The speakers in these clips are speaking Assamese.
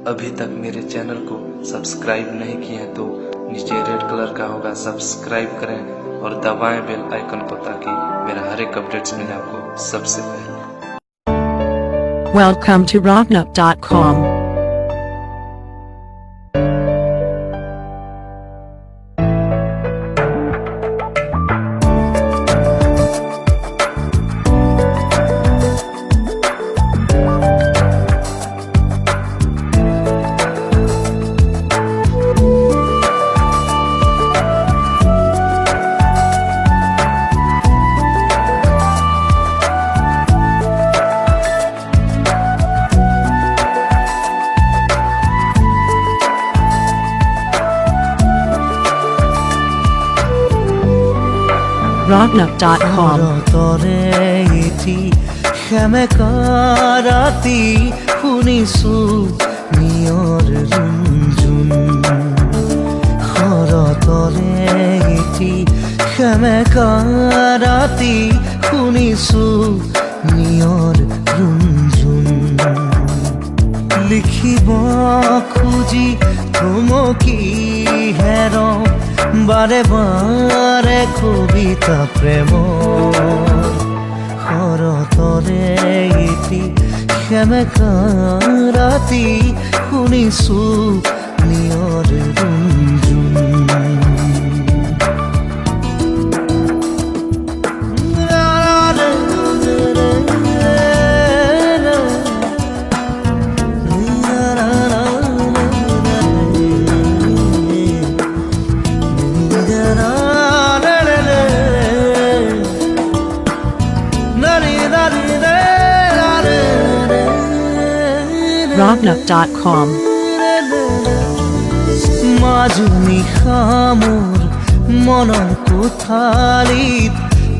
अभी तक मेरे चैनल को सब्सक्राइब नहीं किए हैं तो नीचे रेड कलर का होगा सब्सक्राइब करें और दबाएं बेल आइकन को ताकि मेरा हर एक अपडेट्स मिले आपको सबसे पहले। Welcome to Rocknup.com. Rocknup.com. তরে এটি খেমেকারাতি শুনিছো নিয়ৰ ৰুণজুন তৰে এটি খেমেকাৰাতি শুনিছো নিয়ৰ ৰুণজুন লিখিব খুজি থমকি হেৰম বাৰে বাৰে কবিতা প্ৰেম হৰতৰে ইতি খেমেকাৰাতি শুনিছো নিয়ৰ ৰুণজুন Rocknup.com. মাজুনি খামোৰ মনৰ কোঠালিত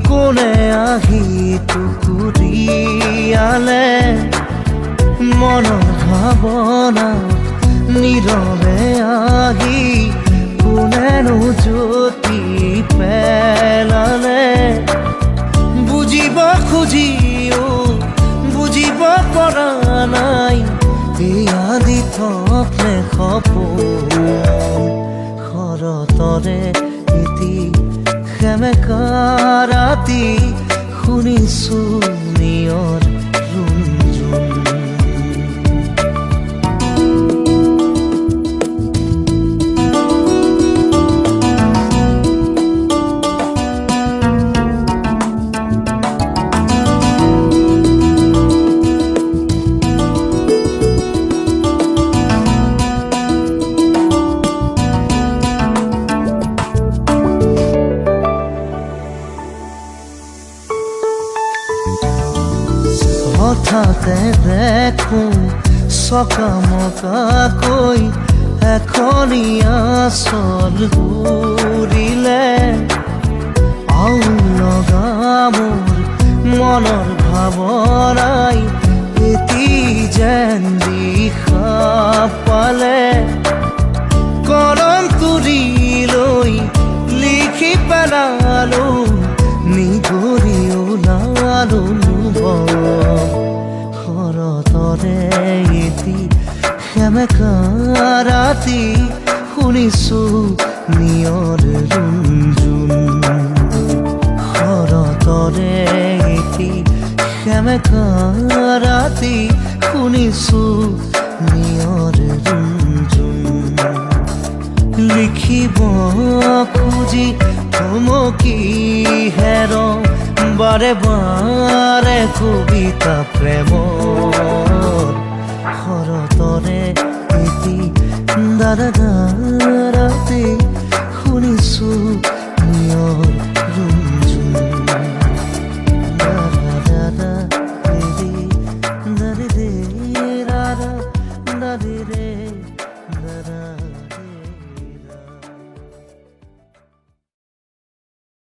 কোনে আহি টুকুৰিয়ালে মনৰ ভাৱনা নীৰৱে আহি কোনেনো জ্যোতি পেলালে বুজিব খুজিও বুজিব পৰা নাই আদি থপনে সপোন হৰতৰে ইতি খেমেকাৰাতি শুনিছো নিয়ৰ ৰুণজুন হঠাতে দেখো চকামকাকৈ এখনীয়া চল ঘূৰিলে আউ লগা মোৰ মনৰ ভাৱনাই এটি যেন দিশা পালে কলম তুলি লৈ লিখি পেলালো নিগৰি ওলালো হৰতৰে এটি খেমেকাৰাতি শুনিছো নিয়ৰ ৰুণজুন হৰতৰে এটি খেমেকাৰাতি শুনিছো নিয়ৰ ৰুণজুন লিখিব খুজি থমকি হেৰম বাৰে বাৰে কবিতা প্ৰেম হৰতৰে ইতি দাদা